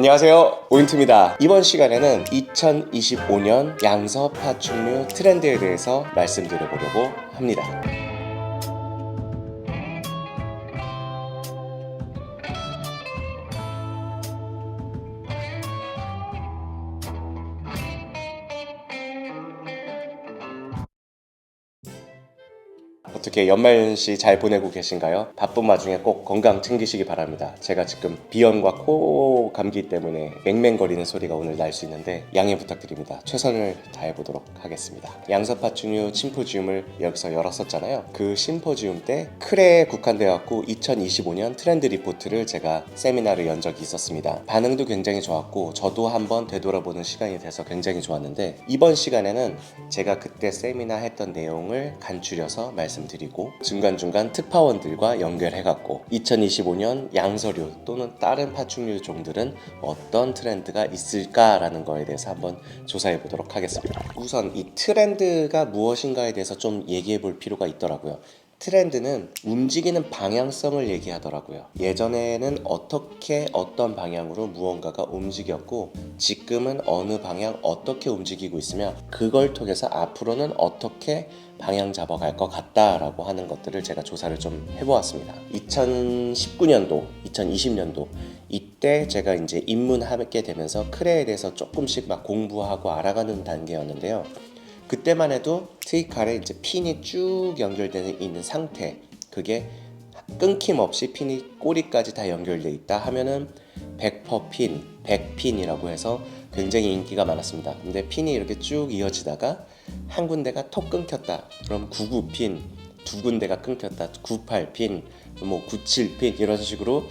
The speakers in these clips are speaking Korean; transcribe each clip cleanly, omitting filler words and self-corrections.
안녕하세요, 오인트입니다. 이번 시간에는 2025년 양서 파충류 트렌드에 대해서 말씀드려보려고 합니다. 어떻게 연말연시 잘 보내고 계신가요? 바쁜 와중에 꼭 건강 챙기시기 바랍니다. 제가 지금 비염과 코 감기 때문에 맹맹거리는 소리가 오늘 날 수 있는데 양해 부탁드립니다. 최선을 다해보도록 하겠습니다. 양서파충류 심포지움을 여기서 열었었잖아요. 그 심포지움 때 크레에 국한되어 갖고 2025년 트렌드 리포트를 제가 세미나를 연 적이 있었습니다. 반응도 굉장히 좋았고 저도 한번 되돌아보는 시간이 돼서 굉장히 좋았는데, 이번 시간에는 제가 그때 세미나 했던 내용을 간추려서 말씀드리고 중간중간 특파원들과 연결해갖고 2025년 양서류 또는 다른 파충류 종들은 어떤 트렌드가 있을까라는 거에 대해서 한번 조사해 보도록 하겠습니다. 우선 이 트렌드가 무엇인가에 대해서 좀 얘기해 볼 필요가 있더라고요. 트렌드는 움직이는 방향성을 얘기하더라고요. 예전에는 어떻게 어떤 방향으로 무언가가 움직였고 지금은 어느 방향 어떻게 움직이고 있으며 그걸 통해서 앞으로는 어떻게 방향 잡아갈 것 같다라고 하는 것들을 제가 조사를 좀 해보았습니다. 2019년도, 2020년도 이때 제가 이제 입문하게 되면서 크레에 대해서 조금씩 막 공부하고 알아가는 단계였는데요. 그때만 해도 트위칼에 이제 핀이 쭉 연결되어 있는 상태, 그게 끊김없이 핀이 꼬리까지 다 연결되어 있다 하면은 100%핀, 100핀이라고 해서 굉장히 인기가 많았습니다. 근데 핀이 이렇게 쭉 이어지다가 한 군데가 톡 끊겼다, 그럼 99핀, 두 군데가 끊겼다, 98핀, 뭐 97핀, 이런 식으로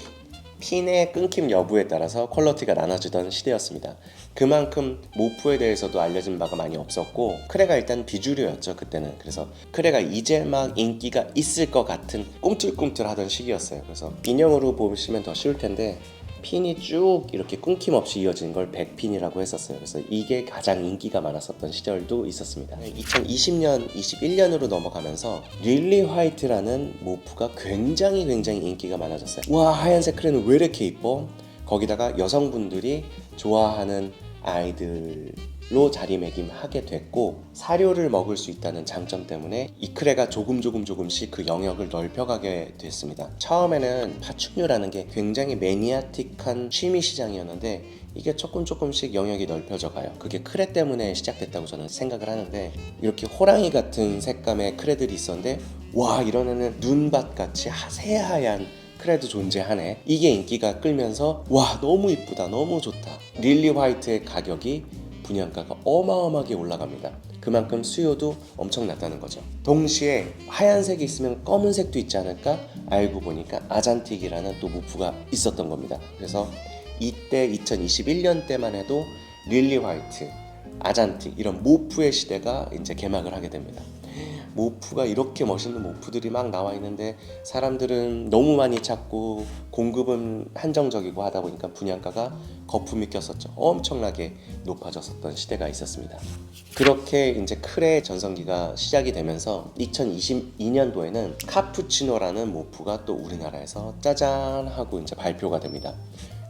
핀의 끊김 여부에 따라서 퀄리티가 나눠지던 시대였습니다. 그만큼 모프에 대해서도 알려진 바가 많이 없었고 크레가 일단 비주류였죠 그때는. 그래서 크레가 이제 막 인기가 있을 것 같은 꿈틀꿈틀하던 시기였어요. 그래서 인형으로 보시면 더 쉬울 텐데 핀이 쭉 이렇게 끊김없이 이어진 걸 100핀이라고 했었어요. 그래서 이게 가장 인기가 많았었던 시절도 있었습니다. 2020년, 21년으로 넘어가면서 릴리 화이트라는 모프가 굉장히 인기가 많아졌어요. 와, 하얀색 크레는 왜 이렇게 이뻐? 거기다가 여성분들이 좋아하는 아이들로 자리매김하게 됐고 사료를 먹을 수 있다는 장점 때문에 이 크레가 조금씩 그 영역을 넓혀가게 됐습니다. 처음에는 파충류라는 게 굉장히 매니아틱한 취미 시장이었는데 이게 조금씩 영역이 넓혀져 가요. 그게 크레 때문에 시작됐다고 저는 생각을 하는데, 이렇게 호랑이 같은 색감의 크레들이 있었는데 와, 이런 애는 눈밭같이 새하얀 크레도 존재하네. 이게 인기가 끌면서 와, 너무 이쁘다, 너무 좋다. 릴리 화이트의 가격이 분양가가 어마어마하게 올라갑니다. 그만큼 수요도 엄청났다는 거죠. 동시에 하얀색이 있으면 검은색도 있지 않을까? 알고 보니까 아잔틱이라는 또 모프가 있었던 겁니다. 그래서 이때 2021년 때만 해도 릴리 화이트, 아잔틱 이런 모프의 시대가 이제 개막을 하게 됩니다. 모프가 이렇게 멋있는 모프들이 막 나와 있는데 사람들은 너무 많이 찾고 공급은 한정적이고 하다 보니까 분양가가 거품이 꼈었죠. 엄청나게 높아졌었던 시대가 있었습니다. 그렇게 이제 크레 전성기가 시작이 되면서 2022년도에는 카푸치노라는 모프가 또 우리나라에서 짜잔 하고 이제 발표가 됩니다.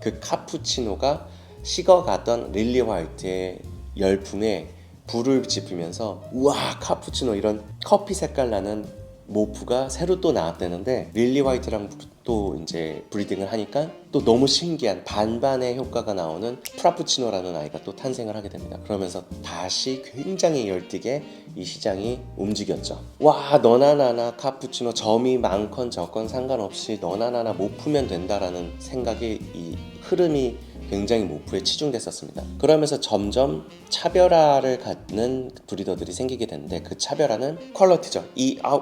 그 카푸치노가 식어가던 릴리 화이트의 열풍에 불을 지피면서 우와, 카푸치노 이런 커피 색깔 나는 모프가 새로 또 나왔다는데 릴리 화이트랑 또 이제 브리딩을 하니까 또 너무 신기한 반반의 효과가 나오는 프라푸치노라는 아이가 또 탄생을 하게 됩니다. 그러면서 다시 굉장히 열띠게 이 시장이 움직였죠. 와, 너나 나나 카푸치노 점이 많건 적건 상관없이 너나 나나 모프면 된다라는 생각이, 이 흐름이 굉장히 모프에 치중됐었습니다. 그러면서 점점 차별화를 갖는 브리더들이 생기게 됐는데 그 차별화는 퀄리티죠.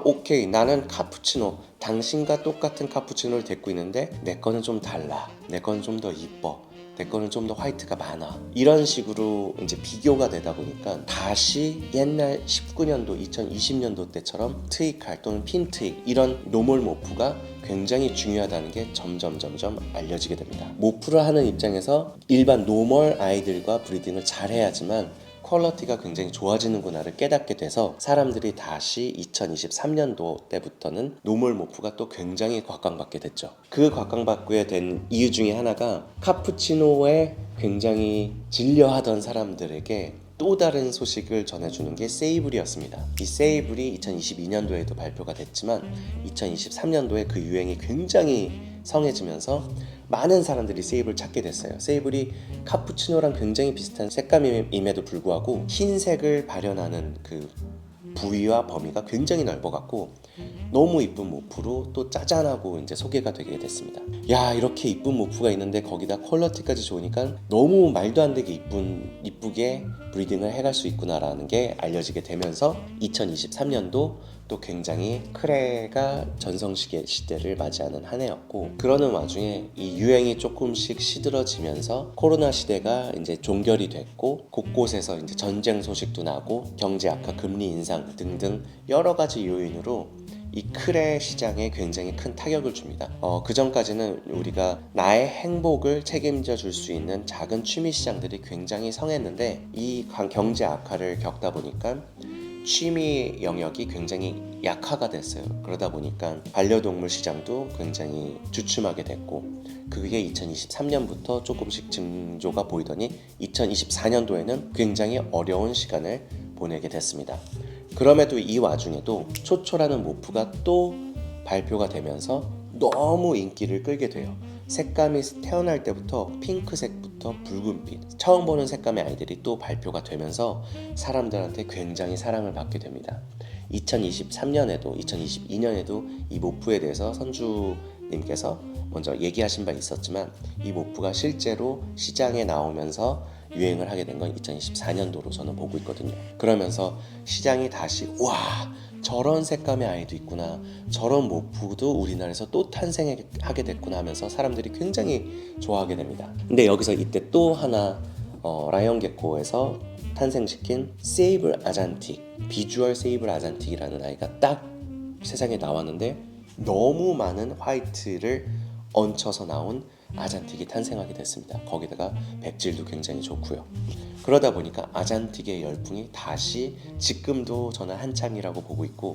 오케이, 나는 카푸치노, 당신과 똑같은 카푸치노를 데리고 있는데 내 거는 좀 달라, 내 거는 좀 더 이뻐, 내 거는 좀 더 화이트가 많아, 이런 식으로 이제 비교가 되다 보니까 다시 옛날 19년도, 2020년도 때처럼 트위칼 또는 핀트윅 이런 노멀 모프가 굉장히 중요하다는 게 점점 알려지게 됩니다. 모프를 하는 입장에서 일반 노멀 아이들과 브리딩을 잘 해야지만 퀄리티가 굉장히 좋아지는구나를 깨닫게 돼서 사람들이 다시 2023년도 때부터는 노멀 모프가 또 굉장히 곽광받게 됐죠. 그 곽광받게 된 이유 중에 하나가 카푸치노에 굉장히 질려하던 사람들에게 또 다른 소식을 전해주는 게 세이블이었습니다. 이 세이블이 2022년도에도 발표가 됐지만 2023년도에 그 유행이 굉장히 성해지면서 많은 사람들이 세이블을 찾게 됐어요. 세이블이 카푸치노랑 굉장히 비슷한 색감임에도 불구하고 흰색을 발현하는 그 부위와 범위가 굉장히 넓어갖고 너무 이쁜 모프로 또 짜잔하고 이제 소개가 되게 됐습니다. 야, 이렇게 이쁜 모프가 있는데 거기다 퀄리티까지 좋으니까 너무 말도 안 되게 이쁘게 브리딩을 해갈 수 있구나라는 게 알려지게 되면서 2023년도 또 굉장히 크레가 전성시대를 맞이하는 한 해였고, 그러는 와중에 이 유행이 조금씩 시들어지면서 코로나 시대가 이제 종결이 됐고 곳곳에서 이제 전쟁 소식도 나고 경제 악화, 금리 인상 등등 여러 가지 요인으로 이 크레 시장에 굉장히 큰 타격을 줍니다. 그 전까지는 우리가 나의 행복을 책임져 줄 수 있는 작은 취미 시장들이 굉장히 성했는데 이 경제 악화를 겪다 보니까 취미 영역이 굉장히 약화가 됐어요. 그러다 보니까 반려동물 시장도 굉장히 주춤하게 됐고, 그게 2023년부터 조금씩 징조가 보이더니 2024년도에는 굉장히 어려운 시간을 보내게 됐습니다. 그럼에도 이 와중에도 초초라는 모프가 또 발표가 되면서 너무 인기를 끌게 돼요. 색감이 태어날 때부터 핑크색부터 붉은빛, 처음 보는 색감의 아이들이 또 발표가 되면서 사람들한테 굉장히 사랑을 받게 됩니다. 2023년에도 2022년에도 이 모프에 대해서 선주님께서 먼저 얘기하신 바 있었지만 이 모프가 실제로 시장에 나오면서 유행을 하게 된 건 2024년도로 저는 보고 있거든요. 그러면서 시장이 다시 와, 저런 색감의 아이도 있구나, 저런 모프도 우리나라에서 또 탄생하게 됐구나 하면서 사람들이 굉장히 좋아하게 됩니다. 근데 여기서 이때 또 하나 라이언 게코에서 탄생시킨 세이블 아잔틱, 비주얼 세이블 아잔틱이라는 아이가 딱 세상에 나왔는데 너무 많은 화이트를 얹혀서 나온 아잔틱이 탄생하게 됐습니다. 거기다가 백질도 굉장히 좋고요. 그러다 보니까 아잔틱의 열풍이 다시, 지금도 저는 한창이라고 보고 있고,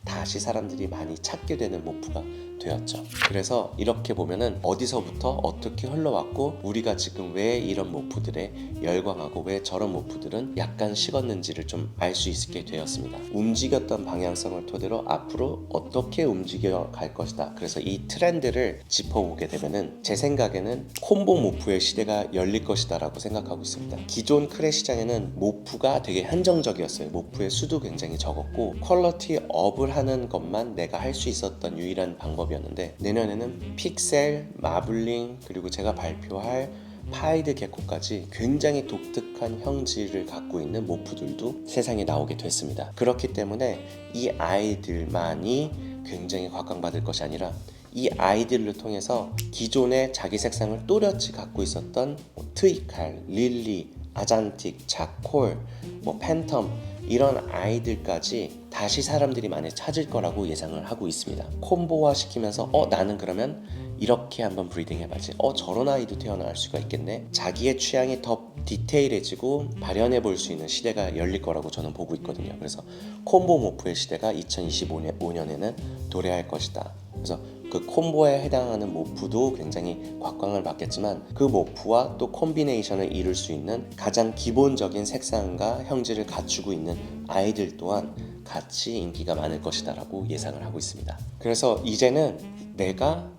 다시 사람들이 많이 찾게 되는 모프가 되었죠. 그래서 이렇게 보면은 어디서부터 어떻게 흘러왔고 우리가 지금 왜 이런 모프들에 열광하고 왜 저런 모프들은 약간 식었는지를 좀 알 수 있게 되었습니다. 움직였던 방향성을 토대로 앞으로 어떻게 움직여 갈 것이다. 그래서 이 트렌드를 짚어보게 되면은 제 생각에는 콤보 모프의 시대가 열릴 것이다 라고 생각하고 있습니다. 기존 크레 시장에는 모프가 되게 한정적이었어요. 모프의 수도 굉장히 적었고 퀄리티 업을 하는 것만 내가 할 수 있었던 유일한 방법이었는데, 내년에는 픽셀, 마블링, 그리고 제가 발표할 파이드 게코까지 굉장히 독특한 형질을 갖고 있는 모프들도 세상에 나오게 됐습니다. 그렇기 때문에 이 아이들만이 굉장히 곽광받을 것이 아니라 이 아이들을 통해서 기존의 자기 색상을 또렷이 갖고 있었던 트이칼, 릴리, 아잔틱, 자콜, 팬텀 이런 아이들까지 다시 사람들이 많이 찾을 거라고 예상을 하고 있습니다. 콤보화 시키면서 나는 그러면 이렇게 한번 브리딩 해봐야지, 저런 아이도 태어날 수가 있겠네, 자기의 취향이 더 디테일해지고 발현해 볼 수 있는 시대가 열릴 거라고 저는 보고 있거든요. 그래서 콤보 모프의 시대가 2025년에는 도래할 것이다. 그래서 그 콤보에 해당하는 모프도 굉장히 곽광을 받겠지만 그 모프와 또 콤비네이션을 이룰 수 있는 가장 기본적인 색상과 형질을 갖추고 있는 아이들 또한 같이 인기가 많을 것이다 라고 예상을 하고 있습니다. 그래서 이제는 내가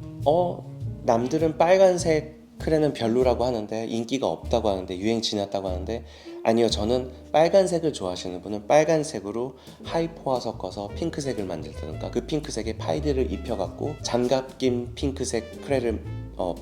남들은 빨간색 크레는 별로라고 하는데, 인기가 없다고 하는데, 유행 지났다고 하는데, 아니요, 저는 빨간색을 좋아하시는 분은 빨간색으로 하이포화 섞어서 핑크색을 만들든가 그 핑크색에 파이드를 입혀갖고 장갑 낀 핑크색 크레를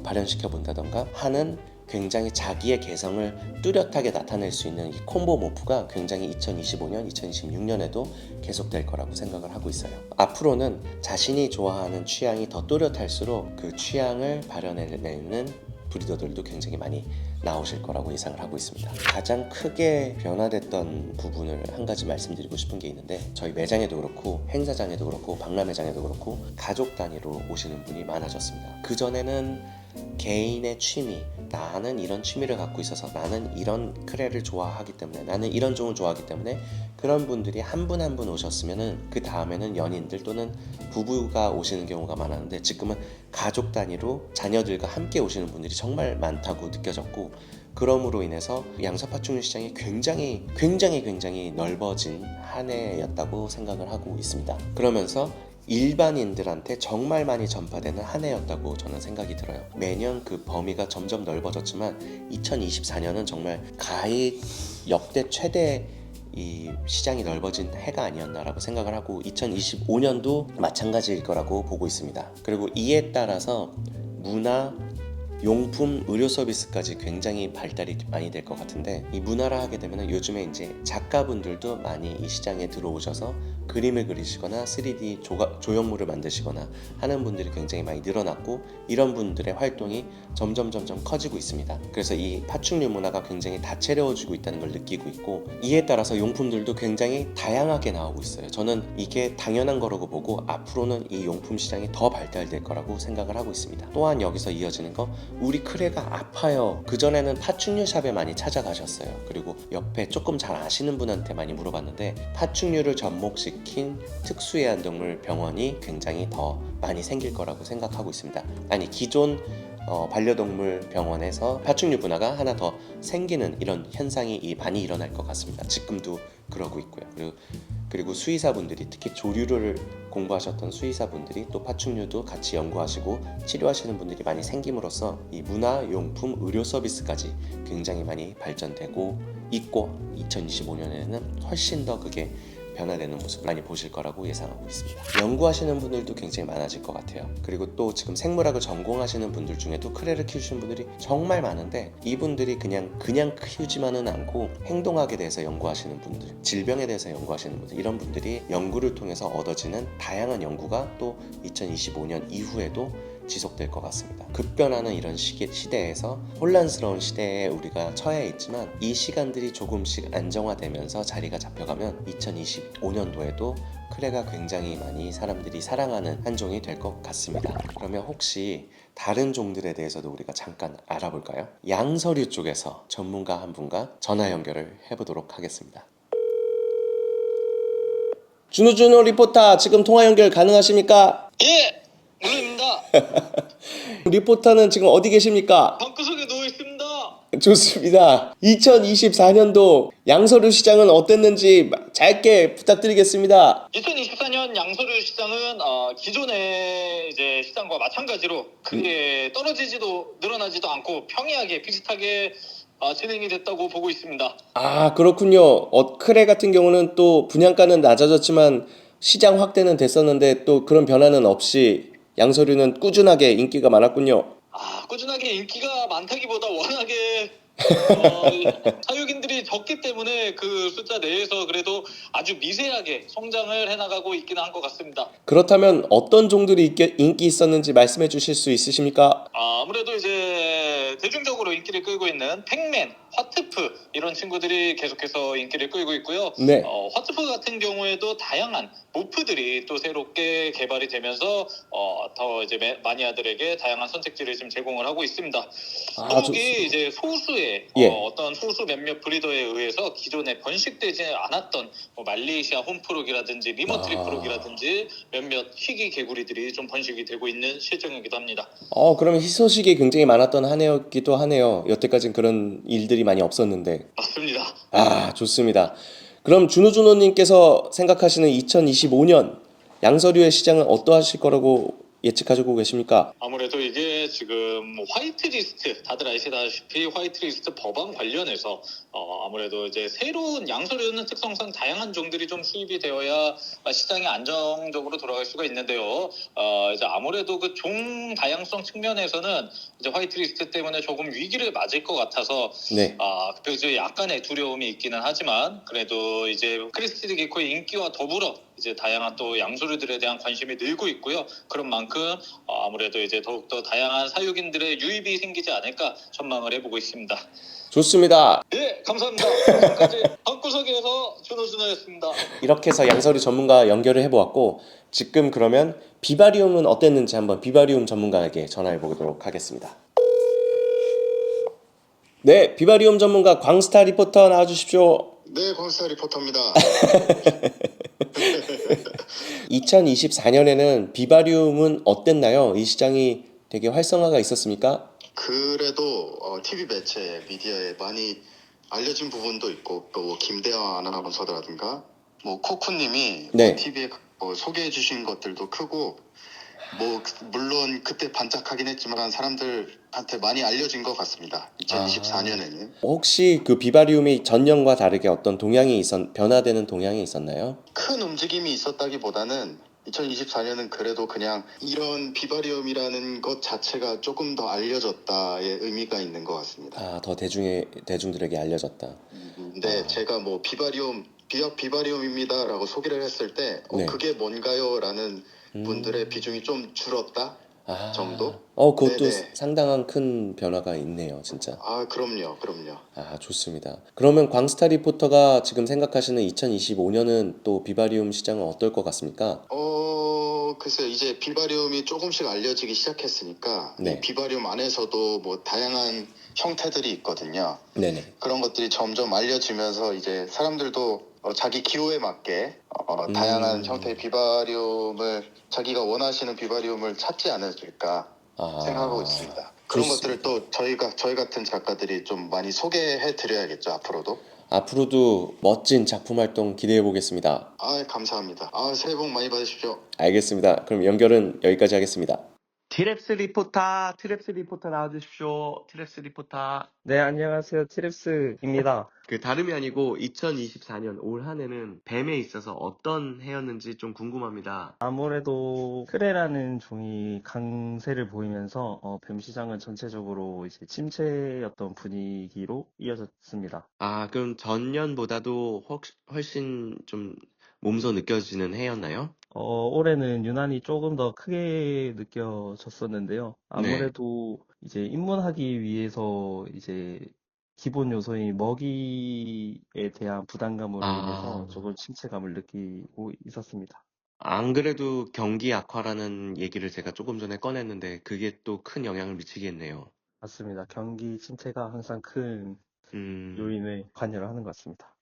발현시켜 본다던가 하는 굉장히 자기의 개성을 뚜렷하게 나타낼 수 있는 이 콤보 모프가 굉장히 2025년, 2026년에도 계속될 거라고 생각을 하고 있어요. 앞으로는 자신이 좋아하는 취향이 더 뚜렷할수록 그 취향을 발현해내는 브리더들도 굉장히 많이 나오실 거라고 예상을 하고 있습니다. 가장 크게 변화됐던 부분을 한 가지 말씀드리고 싶은 게 있는데, 저희 매장에도 그렇고 행사장에도 그렇고 박람회장에도 그렇고 가족 단위로 오시는 분이 많아졌습니다. 그전에는 개인의 취미, 나는 이런 취미를 갖고 있어서 나는 이런 크레를 좋아하기 때문에 나는 이런 종을 좋아하기 때문에 그런 분들이 한 분 한 분 오셨으면은 그 다음에는 연인들 또는 부부가 오시는 경우가 많았는데 지금은 가족 단위로 자녀들과 함께 오시는 분들이 정말 많다고 느껴졌고 그럼으로 인해서 양서 파충류 시장이 굉장히 넓어진 한 해였다고 생각을 하고 있습니다. 그러면서 일반인들한테 정말 많이 전파되는 한 해였다고 저는 생각이 들어요. 매년 그 범위가 점점 넓어졌지만 2024년은 정말 가히 역대 최대 이 시장이 넓어진 해가 아니었나라고 생각을 하고 2025년도 마찬가지일 거라고 보고 있습니다. 그리고 이에 따라서 문화, 용품, 의료 서비스까지 굉장히 발달이 많이 될 것 같은데 이 문화라 하게 되면 요즘에 이제 작가분들도 많이 이 시장에 들어오셔서 그림을 그리시거나 3D 조형물을 만드시거나 하는 분들이 굉장히 많이 늘어났고 이런 분들의 활동이 점점 커지고 있습니다. 그래서 이 파충류 문화가 굉장히 다채로워지고 있다는 걸 느끼고 있고 이에 따라서 용품들도 굉장히 다양하게 나오고 있어요. 저는 이게 당연한 거라고 보고 앞으로는 이 용품 시장이 더 발달될 거라고 생각을 하고 있습니다. 또한 여기서 이어지는 거 우리 크레가 아파요. 그전에는 파충류 샵에 많이 찾아가셨어요. 그리고 옆에 조금 잘 아시는 분한테 많이 물어봤는데 파충류를 접목시킨 특수애완동물 병원이 굉장히 더 많이 생길 거라고 생각하고 있습니다. 아니 기존 반려동물 병원에서 파충류 분화가 하나 더 생기는 이런 현상이 많이 일어날 것 같습니다. 지금도 그러고 있고요. 그리고 수의사분들이 특히 조류를 공부하셨던 수의사분들이 또 파충류도 같이 연구하시고 치료하시는 분들이 많이 생김으로써 이 문화, 용품, 의료 서비스까지 굉장히 많이 발전되고 있고 2025년에는 훨씬 더 그게 변화되는 모습 많이 보실 거라고 예상하고 있습니다. 연구하시는 분들도 굉장히 많아질 것 같아요. 그리고 또 지금 생물학을 전공하시는 분들 중에도 크레를 키우시는 분들이 정말 많은데 이분들이 그냥 키우지만은 않고 행동학에 대해서 연구하시는 분들, 질병에 대해서 연구하시는 분들 이런 분들이 연구를 통해서 얻어지는 다양한 연구가 또 2025년 이후에도 지속될 것 같습니다. 급변하는 이런 시대에서 혼란스러운 시대에 우리가 처해 있지만 이 시간들이 조금씩 안정화되면서 자리가 잡혀가면 2025년도에도 크레가 굉장히 많이 사람들이 사랑하는 한 종이 될 것 같습니다. 그러면 혹시 다른 종들에 대해서도 우리가 잠깐 알아볼까요? 양서류 쪽에서 전문가 한 분과 전화 연결을 해보도록 하겠습니다. 준호 리포터 지금 통화 연결 가능하십니까? 예! 물론입니다. 리포터는 지금 어디 계십니까? 방구석에 누워 있습니다. 좋습니다. 2024년도 양서류 시장은 어땠는지 짧게 부탁드리겠습니다. 2024년 양서류 시장은 기존의 이제 시장과 마찬가지로 크게 떨어지지도 늘어나지도 않고 평이하게 비슷하게 진행이 됐다고 보고 있습니다. 아 그렇군요. 크레 같은 경우는 또 분양가는 낮아졌지만 시장 확대는 됐었는데 또 그런 변화는 없이 양서류는 꾸준하게 인기가 많았군요. 꾸준하게 인기가 많다기보다 워낙에 사육인들이 적기 때문에 그 숫자 내에서 그래도 아주 미세하게 성장을 해나가고 있기는 한 것 같습니다. 그렇다면 어떤 종들이 인기 있었는지 말씀해 주실 수 있으십니까? 아무래도 이제 대중적으로 인기를 끌고 있는 팩맨, 화트프 이런 친구들이 계속해서 인기를 끌고 있고요. 네. 화트프 같은 경우에도 다양한 모프들이 또 새롭게 개발이 되면서 더 이제 마니아들에게 다양한 선택지를 지금 제공을 하고 있습니다. 더욱이 이제 소수의 어떤 소수 몇몇 브리더에 의해서 기존에 번식되지 않았던 말레이시아 홈프록이라든지 리머트리프록이라든지 몇몇 희귀 개구리들이 좀 번식이 되고 있는 실정이기도 합니다. 그러면 희소식이 굉장히 많았던 한 해였기도 하네요. 여태까지는 그런 일들이 많이 없었는데. 맞습니다. 좋습니다. 그럼 준호님께서 생각하시는 2025년 양서류의 시장은 어떠하실 거라고 예측하고 계십니까? 아무래도 이게 지금 화이트리스트 다들 아시다시피 화이트리스트 법안 관련해서 아무래도 이제 새로운 양서류는 특성상 다양한 종들이 좀 수입이 되어야 시장이 안정적으로 돌아갈 수가 있는데요. 이제 아무래도 그 종 다양성 측면에서는 이제 화이트리스트 때문에 조금 위기를 맞을 것 같아서 그래서 약간의 두려움이 있기는 하지만 그래도 이제 크리스티드 게코의 인기와 더불어 이제 다양한 또 양서류들에 대한 관심이 늘고 있고요. 그런 만큼 아무래도 이제 더욱더 다양한 사육인들의 유입이 생기지 않을까 전망을 해보고 있습니다. 좋습니다. 네, 감사합니다. 지금까지 방구석에서 준호였습니다. 이렇게 해서 양서류 전문가 연결을 해보았고 지금 그러면 비바리움은 어땠는지 한번 비바리움 전문가에게 전화해 보도록 하겠습니다. 네, 비바리움 전문가 광스타 리포터 나와주십시오. 네, 광스타 리포터입니다. 2024년에는 비바리움은 어땠나요? 이 시장이 되게 활성화가 있었습니까? 그래도 TV 매체, 미디어에 많이 알려진 부분도 있고 또 김대환 아나운서라든가 뭐 코쿠님이 네. TV에 소개해 주신 것들도 크고 물론 그때 반짝하긴 했지만 사람들한테 많이 알려진 것 같습니다. 2024년에는. 혹시 그 비바리움이 전년과 다르게 어떤 변화되는 동향이 있었나요? 큰 움직임이 있었다기보다는 2024년은 그래도 그냥 이런 비바리움이라는 것 자체가 조금 더 알려졌다의 의미가 있는 것 같습니다. 더 대중들에게 알려졌다. 근데 제가 뭐 비바리움입니다라고 소개를 했을 때 네. 그게 뭔가요라는 분들의 비중이 좀 줄었다 정도? 그것도 네네. 상당한 큰 변화가 있네요, 진짜. 그럼요. 좋습니다. 그러면 광스타 리포터가 지금 생각하시는 2025년은 또 비바리움 시장은 어떨 것 같습니까? 글쎄요. 이제 비바리움이 조금씩 알려지기 시작했으니까 네. 이 비바리움 안에서도 뭐 다양한 형태들이 있거든요. 네네. 그런 것들이 점점 알려지면서 이제 사람들도 자기 기호에 맞게 다양한 형태의 비바리움을 자기가 원하시는 비바리움을 찾지 않을까 생각하고 있습니다. 그런 좋습니다. 것들을 또 저희 같은 작가들이 좀 많이 소개해 드려야겠죠, 앞으로도. 앞으로도 멋진 작품 활동 기대해 보겠습니다. 감사합니다. 새해 복 많이 받으십시오. 알겠습니다. 그럼 연결은 여기까지 하겠습니다. 트랩스 리포터 나와주십시오. 트랩스 리포터. 네, 안녕하세요. 티랩스입니다. 다름이 아니고 2024년 올 한 해는 뱀에 있어서 어떤 해였는지 좀 궁금합니다. 아무래도 크레라는 종이 강세를 보이면서 뱀 시장은 전체적으로 이제 침체였던 분위기로 이어졌습니다. 그럼 전년보다도 훨씬 좀 몸소 느껴지는 해였나요? 올해는 유난히 조금 더 크게 느껴졌었는데요. 아무래도 이제 입문하기 위해서 이제 기본 요소인 먹이에 대한 부담감으로 인해서 조금 침체감을 느끼고 있었습니다. 안 그래도 경기 악화라는 얘기를 제가 조금 전에 꺼냈는데 그게 또 큰 영향을 미치겠네요. 맞습니다. 경기 침체가 항상 큰 음, 요인에 관여를 하는 것 같습니다.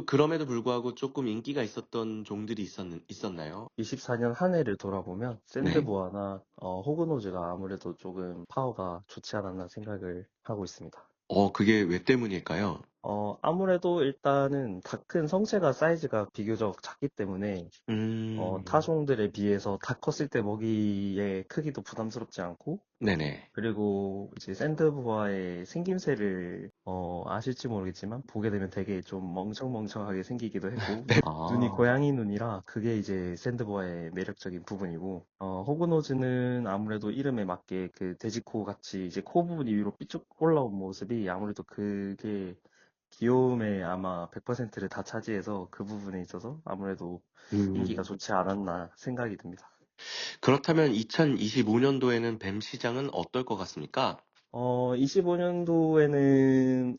그럼에도 불구하고 조금 인기가 있었던 종들이 있었나요? 24년 한 해를 돌아보면 네. 샌드보아나 호그노즈가 아무래도 조금 파워가 좋지 않았나 생각을 하고 있습니다. 그게 왜 때문일까요? 아무래도 일단은 다 큰 성체가 사이즈가 비교적 작기 때문에 타종들에 비해서 다 컸을 때 먹이의 크기도 부담스럽지 않고 네네. 그리고 이제 샌드보아의 생김새를 아실지 모르겠지만 보게 되면 되게 좀 멍청멍청하게 생기기도 했고 눈이 고양이 눈이라 그게 이제 샌드보아의 매력적인 부분이고 호그노즈는 아무래도 이름에 맞게 그 돼지코 같이 이제 코 부분이 위로 삐쭉 올라온 모습이 아무래도 그게 귀여움의 아마 100%를 다 차지해서 그 부분에 있어서 아무래도 인기가 좋지 않았나 생각이 듭니다. 그렇다면 2025년도에는 뱀 시장은 어떨 것 같습니까? 25년도에는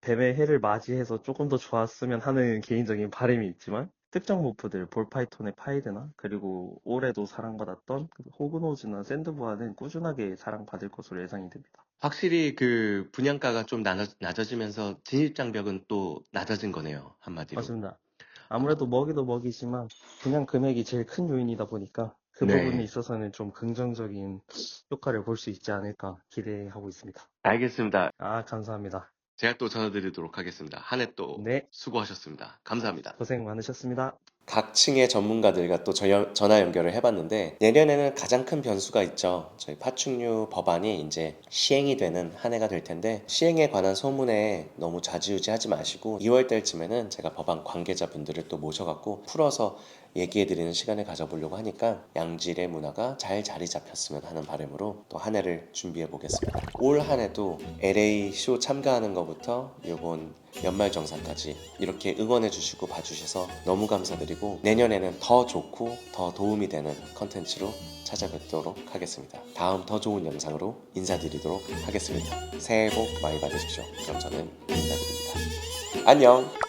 뱀의 해를 맞이해서 조금 더 좋았으면 하는 개인적인 바람이 있지만 특정 모프들 볼파이톤의 파이드나 그리고 올해도 사랑받았던 호그노즈나 샌드보아는 꾸준하게 사랑받을 것으로 예상이 됩니다. 확실히 그 분양가가 좀 낮아지면서 진입장벽은 또 낮아진 거네요, 한마디로. 맞습니다. 아무래도 먹이도 먹이지만 분양 금액이 제일 큰 요인이다 보니까 그 네. 부분에 있어서는 좀 긍정적인 효과를 볼 수 있지 않을까 기대하고 있습니다. 알겠습니다. 감사합니다. 제가 또 전해드리도록 하겠습니다. 한 해 또 네, 수고하셨습니다. 감사합니다. 고생 많으셨습니다. 각 층의 전문가들과 또 전화 연결을 해봤는데 내년에는 가장 큰 변수가 있죠. 저희 파충류 법안이 이제 시행이 되는 한 해가 될 텐데 시행에 관한 소문에 너무 좌지우지하지 마시고 2월 달쯤에는 제가 법안 관계자분들을 또 모셔갖고 풀어서 얘기해드리는 시간을 가져보려고 하니까 양질의 문화가 잘 자리 잡혔으면 하는 바람으로 또 한 해를 준비해 보겠습니다. 올 한 해도 LA 쇼 참가하는 것부터 이번 연말정산까지 이렇게 응원해 주시고 봐주셔서 너무 감사드리고 내년에는 더 좋고 더 도움이 되는 컨텐츠로 찾아뵙도록 하겠습니다. 다음 더 좋은 영상으로 인사드리도록 하겠습니다. 새해 복 많이 받으십시오. 그럼 저는 인사드립니다. 안녕.